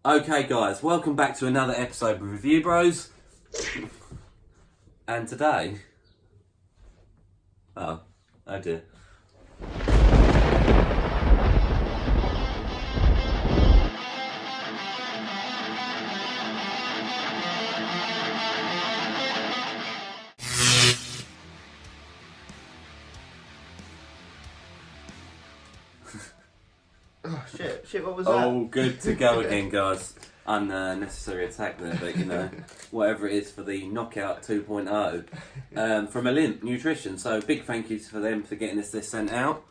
Okay guys, welcome back to another episode of Review Bros. And today... Oh dear. Oh shit, what was that? Oh, good to go again guys. Unnecessary attack there, but you know, whatever it is for the Knockout 2.0 from Olimp Nutrition. So big thank yous for them for getting us this sent out.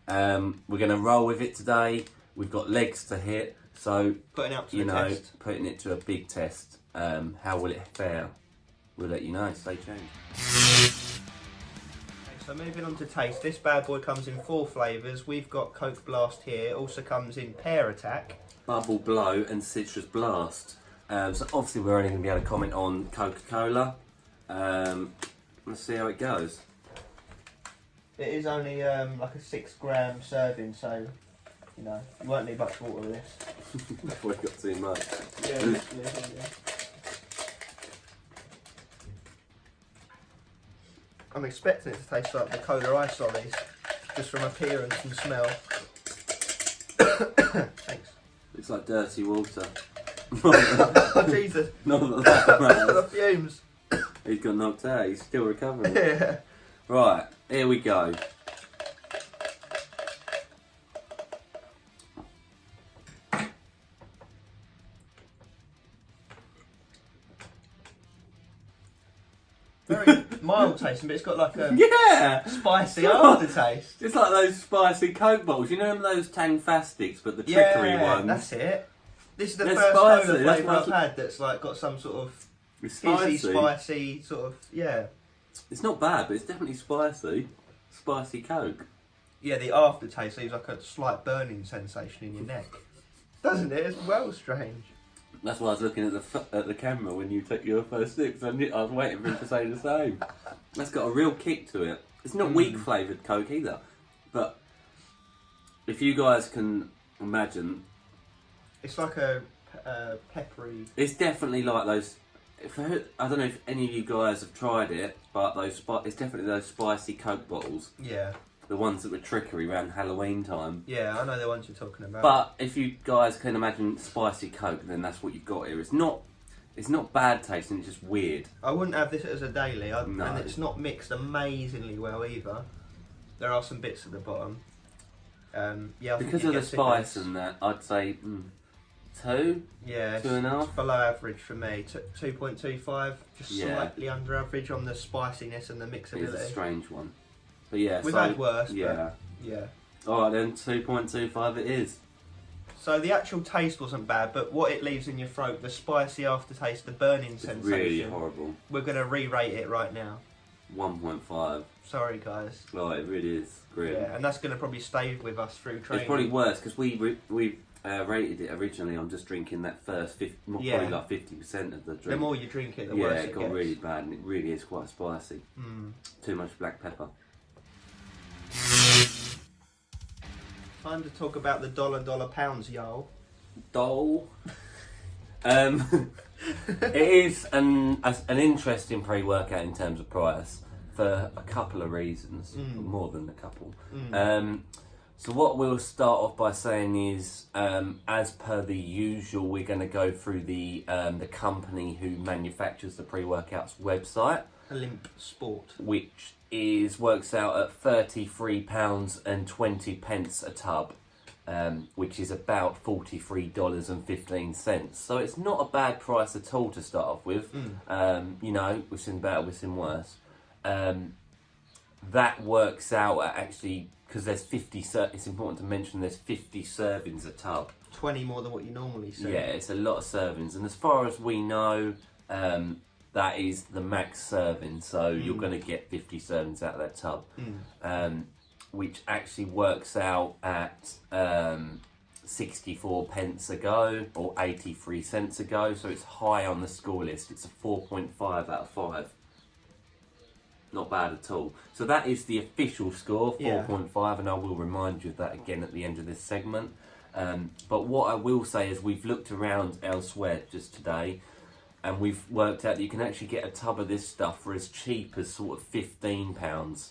We're going to roll with it today. We've got legs to hit, so putting it to a big test. How will it fare? We'll let you know. Stay tuned. So moving on to taste, this bad boy comes in 4 flavours. We've got Coke Blast here, also comes in Pear Attack, Bubble Blow and Citrus Blast. So obviously we're only going to be able to comment on Coca-Cola. Let's see how it goes. It is only like a 6 gram serving, so you know, you won't need much water with this. Before it got too much. Yeah. I'm expecting it to taste like the Cola Ice Lollies, just from appearance and smell. Thanks. Looks like dirty water. Oh Jesus! Not that, man. The fumes. He's got knocked out. He's still recovering. Yeah. Right, here we go. Very mild tasting, but it's got like a Yeah! spicy aftertaste. It's like those spicy Coke bottles. You know those Tang-Fastics, but the trickery ones? That's it. This is the They're first spicy, Cola that's flavour why I've had that's like got some sort of It's fizzy, spicy. spicy sort of, yeah. It's not bad, but it's definitely spicy. Spicy Coke. Yeah, the aftertaste leaves like a slight burning sensation in your neck. Doesn't it? It's well strange. That's why I was looking at the camera when you took your first sip. I was waiting for him to say the same. That's got a real kick to it. It's not weak flavoured Coke either. But if you guys can imagine... It's like a peppery... It's definitely like those... I don't know if any of you guys have tried it, but it's definitely those spicy Coke bottles. Yeah. The ones that were trickery around Halloween time. Yeah, I know the ones you're talking about. But if you guys can imagine spicy Coke, then that's what you've got here. It's not bad tasting, it's just weird. I wouldn't have this as a daily, No. and it's not mixed amazingly well either. There are some bits at the bottom. Yeah, Because of the spice and that, I'd say 2. Yeah, 2.5. it's below average for me. 2.25, just slightly under average on the spiciness and the mixability. It's a strange one. But yeah, We've had worse, yeah. but yeah. Alright then, 2.25 it is. So the actual taste wasn't bad, but what it leaves in your throat, the spicy aftertaste, the burning sensation. Really horrible. We're going to re-rate it right now. 1.5. Sorry guys. Oh, it really is grim. Yeah, and that's going to probably stay with us through training. It's probably worse because we rated it originally on just drinking that first probably like 50% of the drink. The more you drink it, the worse it gets. Yeah, it got really bad and it really is quite spicy. Too much black pepper. Time to talk about the dollar pounds, y'all. Dole. It is an interesting pre-workout in terms of price for a couple of reasons, more than a couple. So what we'll start off by saying is, as per the usual, we're going to go through the company who manufactures the pre-workouts website, Olimp Sport, which works out at £33.20 a tub, which is about $43.15. So it's not a bad price at all to start off with. You know, we've seen better, we've seen worse. That works out at actually, because there's 50, it's important to mention there's 50 servings a tub. 20 more than what you normally see. Yeah, it's a lot of servings. And as far as we know, that is the max serving, so you're going to get 50 servings out of that tub, which actually works out at 64 pence a go, or 83 cents a go, so it's high on the score list. It's a 4.5 out of 5. Not bad at all. So that is the official score, 4.5, and I will remind you of that again at the end of this segment. But what I will say is we've looked around elsewhere just today, and we've worked out that you can actually get a tub of this stuff for as cheap as sort of £15,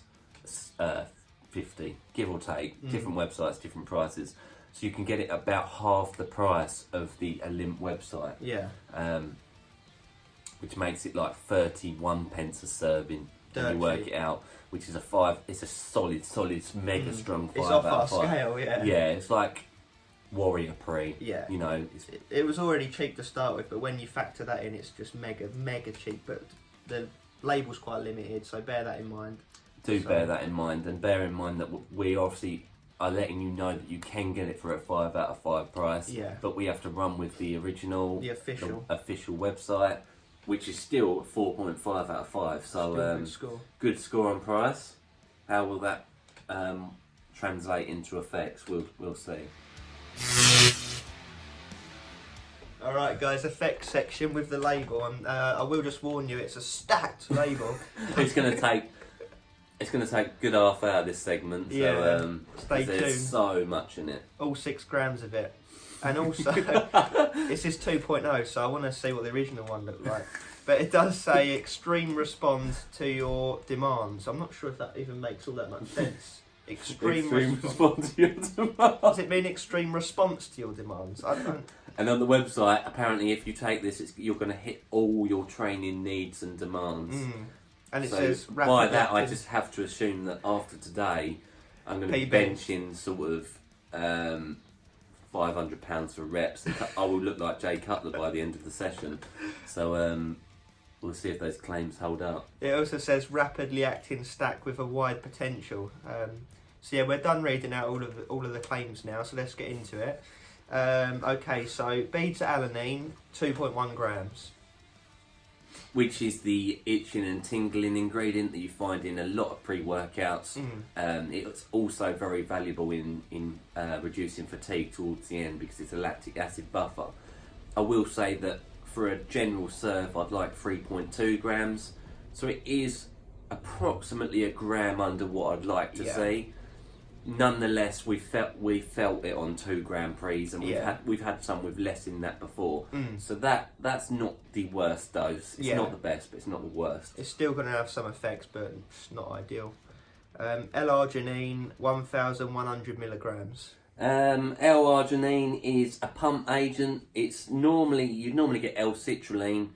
50, give or take. Different websites, different prices. So you can get it about half the price of the Olimp website. Yeah. Which makes it like 31 pence a serving when you work it out, which is it's a solid, mega strong 5 it's out off our of 5. scale, yeah. Yeah, it's like Warrior Pre. Yeah. You know, it was already cheap to start with, but when you factor that in, it's just mega cheap. But the label's quite limited, so bear that in mind. Bear that in mind, and bear in mind that we obviously are letting you know that you can get it for a 5 out of 5 price. Yeah. But we have to run with the original, the official website, which is still 4.5 out of 5. So good score on price. How will that translate into effects? We'll see. All right, guys, effects section with the label, and I will just warn you, it's a stacked label. It's going to take a good half hour of this segment. So, stay tuned. There's so much in it. All 6 grams of it. And also, this is 2.0, so I want to see what the original one looked like. But it does say extreme response to your demands. I'm not sure if that even makes all that much sense. Extreme response to your demands. Does it mean extreme response to your demands? I don't. And on the website, apparently, if you take this, you're going to hit all your training needs and demands. And it says rapid by that, I acting. just have to assume that after today, I'm going to be benching sort of £500 for reps. I will look like Jay Cutler by the end of the session. So we'll see if those claims hold up. It also says rapidly acting stack with a wide potential. So yeah, we're done reading out all of the claims now. So let's get into it. Okay, so beta-alanine, 2.1 grams. Which is the itching and tingling ingredient that you find in a lot of pre-workouts. It's also very valuable in reducing fatigue towards the end because it's a lactic acid buffer. I will say that for a general serve, I'd like 3.2 grams. So it is approximately a gram under what I'd like to see. Nonetheless, we felt it on 2 gram pre's, and we've had some with less in that before. So that's not the worst dose. It's not the best, but it's not the worst. It's still going to have some effects, but it's not ideal. L-arginine, 1,100 milligrams. L-arginine is a pump agent. You'd normally get L-citrulline.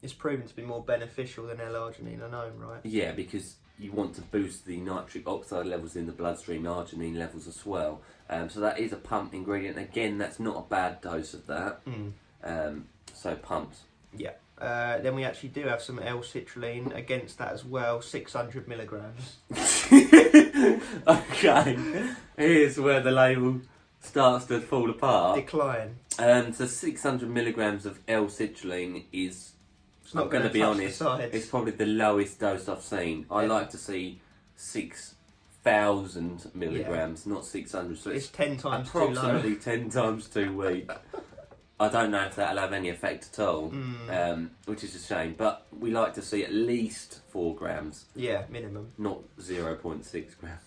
It's proven to be more beneficial than L-arginine, I know, right? Yeah, because you want to boost the nitric oxide levels in the bloodstream, arginine levels as well. So that is a pump ingredient. Again, that's not a bad dose of that. So pumped. Yeah. Then we actually do have some L-citrulline against that as well, 600 milligrams. Okay, here's where the label starts to fall apart. Decline. So 600 milligrams of L-citrulline is, I'm going to be honest, it's probably the lowest dose I've seen. I like to see 6,000 milligrams, not 600. So it's 10 times approximately 10 times too weak. I don't know if that'll have any effect at all, which is a shame. But we like to see at least 4 grams. Yeah, minimum. Not 0.6 grams.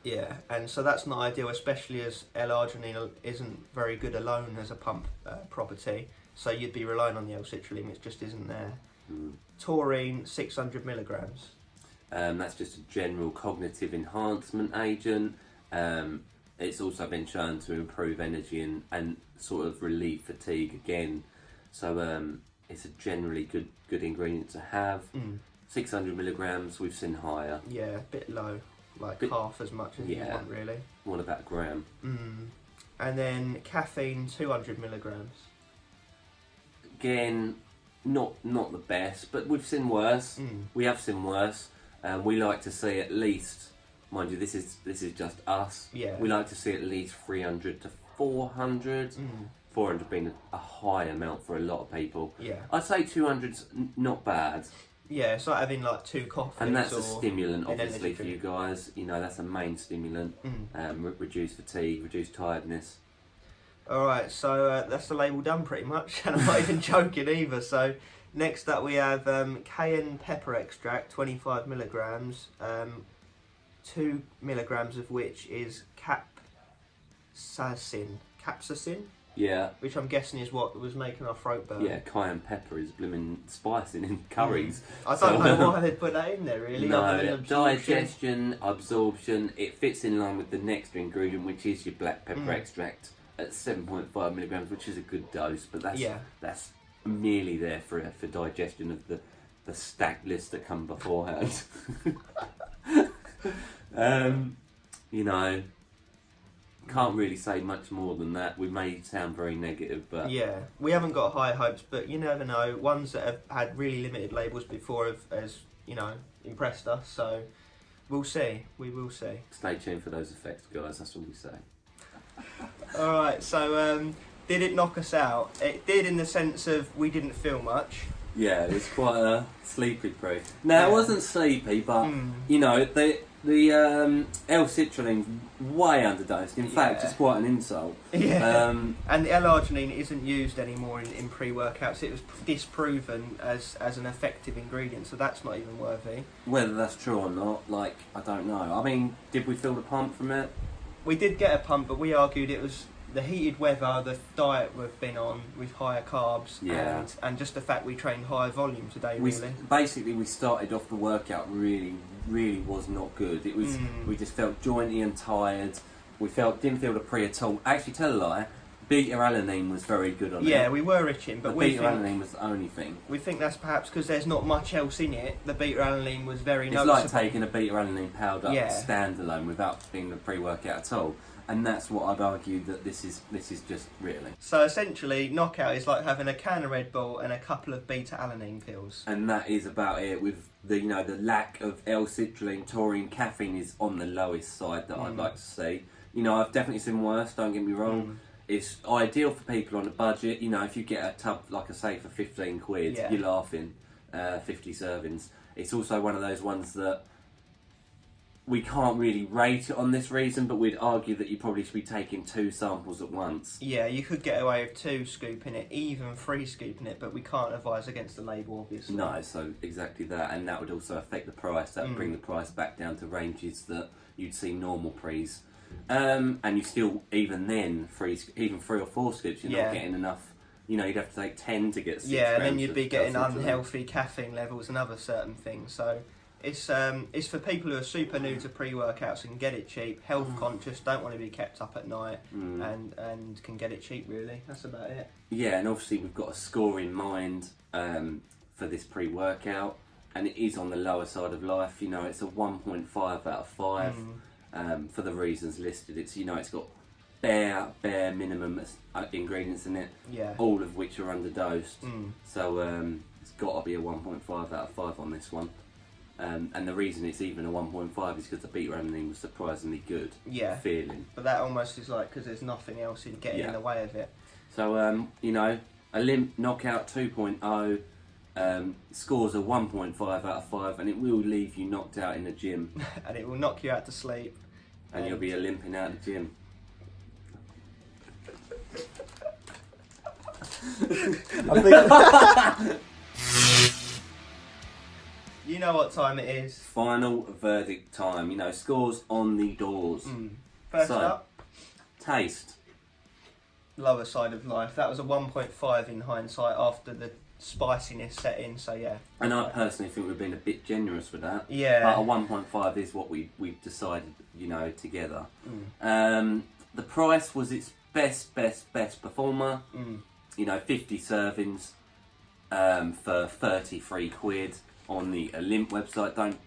Yeah, and so that's not ideal, especially as L-arginine isn't very good alone as a pump property. So you'd be relying on the L-citrulline, which just isn't there. Taurine, 600 milligrams. That's just a general cognitive enhancement agent. It's also been shown to improve energy and sort of relieve fatigue again. So it's a generally good ingredient to have. 600 milligrams, we've seen higher. Yeah, a bit low, like half as much as you want, really. What about a gram? And then caffeine, 200 milligrams. Again, not the best, but we've seen worse. We have seen worse. We like to see at least, mind you, this is just us. Yeah. We like to see at least 300 to 400. 400 being a high amount for a lot of people. Yeah. I'd say 200's not bad. Yeah, it's like having like 2 coffees. And that's a stimulant, obviously, for you guys. You know, that's a main stimulant. Reduce fatigue, reduce tiredness. Alright, so that's the label done pretty much, and I'm not even joking either. So next up we have cayenne pepper extract, 25 milligrams, 2 milligrams of which is capsaicin, Yeah. which I'm guessing is what was making our throat burn. Yeah, cayenne pepper is blooming spicing in curries. I don't know why they put that in there really. Other than No, absorption. digestion, absorption, it fits in line with the next ingredient, which is your black pepper extract at 7.5 milligrams, which is a good dose, but that's merely there for digestion of the stacked list that come beforehand. You know, can't really say much more than that. We may sound very negative, but yeah, we haven't got high hopes, but you never know. Ones that have had really limited labels before has impressed us. So we'll see. We will see. stay tuned for those effects, guys. That's all we say. All right. So did it knock us out? It did in the sense of we didn't feel much. Yeah, it was quite a sleepy pre. No, it wasn't sleepy, but you know the L-citrulline's way underdosed. In fact, it's quite an insult. Yeah. And the L-arginine isn't used anymore in pre-workouts. It was disproven as an effective ingredient, so that's not even worthy. Whether that's true or not, like, I don't know. I mean, did we feel the pump from it? We did get a pump, but we argued it was the heated weather, the diet we've been on with higher carbs, and just the fact we trained higher volume today. We started off the workout really was not good. It was we just felt jointy and tired. We didn't feel the pre at all. Actually, tell a lie, beta alanine was very good on it. Yeah, we were itching, but beta alanine was the only thing. We think that's perhaps because there's not much else in it. The beta alanine was very It's noticeable. like taking a beta alanine powder standalone without being the pre-workout at all. And that's what I'd argue that this is just really. So essentially, knockout is like having a can of Red Bull and a couple of beta alanine pills. And that is about it. With the the lack of L-citrulline, taurine, caffeine is on the lowest side that I'd like to see. I've definitely seen worse. Don't get me wrong. It's ideal for people on a budget. If you get a tub, like I say, for 15 quid, you're laughing. 50 servings. It's also one of those ones that we can't really rate it on this reason, but we'd argue that you probably should be taking 2 samples at once. Yeah, you could get away with 2 scooping it, even 3 scooping it, but we can't advise against the label, obviously. No, so exactly that, and that would also affect the price. That would bring the price back down to ranges that you'd see normal pre's. And you still, even then, even 3 or 4 scoops, you're not getting enough. You'd have to take 10 to get 6 and then you'd be getting L-citrulline. unhealthy caffeine levels and other certain things. So it's for people who are super new to pre-workouts and can get it cheap, health conscious, don't want to be kept up at night, and can get it cheap. Really, that's about it. Yeah, and obviously we've got a score in mind for this pre-workout, and it is on the lower side of life. It's a 1.5 out of 5 for the reasons listed. It's it's got bare minimum ingredients in it, all of which are underdosed. So it's got to be a 1.5 out of 5 on this one. And the reason it's even a 1.5 is because the beta alanine was surprisingly good feeling. But that almost is like because there's nothing else in getting in the way of it. So Olimp knockout 2.0 scores a 1.5 out of 5, and it will leave you knocked out in the gym. And it will knock you out to sleep. And you'll be limping out of the gym. I think. You know what time it is. Final verdict time. Scores on the doors. First up, taste. Lower side of life. That was a 1.5 in hindsight after the spiciness set in. So yeah. And I personally think we've been a bit generous with that. Yeah. But a 1.5 is what we've decided. Together. The price was its best performer. 50 servings for 33 quid. On the Olimp website, don't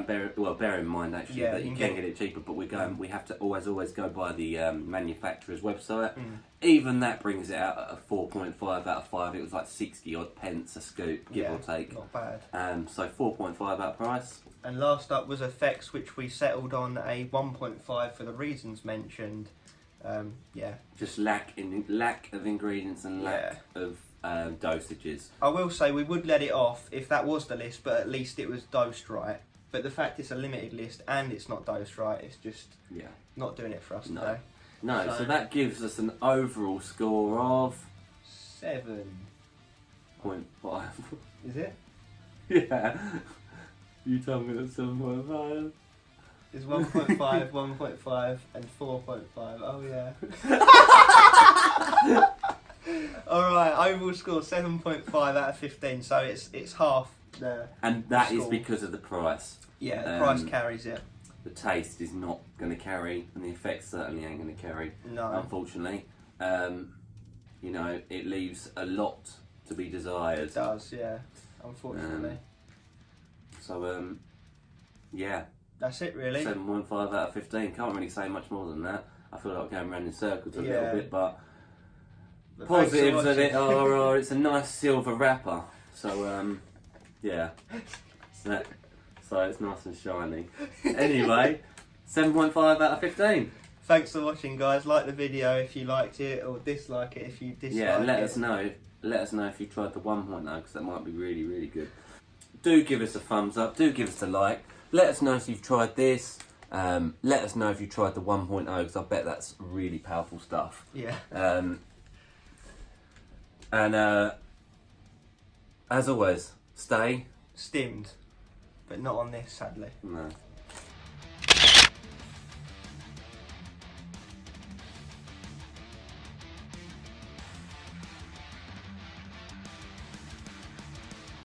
bear in mind actually that you can get it cheaper, but we have to always go by the manufacturer's website. Even that brings it out at a 4.5 out of 5. It was like 60 odd pence a scoop, give or take. Not bad. So 4.5 out price. And last up was Effects, which we settled on a 1.5 for the reasons mentioned. Just lack of ingredients and lack of dosages. I will say we would let it off if that was the list, but at least it was dosed right. But the fact it's a limited list and it's not dosed right, it's just not doing it for us today. No, so that gives us an overall score of 7.5. Is it? Yeah. You told me that's 7.5. There's 1.5, 1.5 and 4.5. Oh yeah. Alright, overall score 7.5 out of 15, so it's half the And that is score. because of the price. Yeah, the price carries it. The taste is not going to carry, and the effects certainly ain't going to carry. No. Unfortunately. You know, it leaves a lot to be desired. It does, yeah. Unfortunately. Yeah. That's it really. 7.5 out of 15. Can't really say much more than that. I feel like going round in circles a Yeah. little bit, but But thanks for positives of watching. it are it's a nice silver wrapper. So, yeah. So it's nice and shiny. Anyway, 7.5 out of 15. Thanks for watching, guys. Like the video if you liked it, or dislike it if you dislike it. Yeah, let us know. Let us know if you tried the 1.0, because that might be really, really good. Do give us a thumbs up. Do give us a like. Let us know if you've tried this. Let us know if you tried the 1.0, because I bet that's really powerful stuff. Yeah. And as always, stay. Stimmed, but not on this, sadly. No.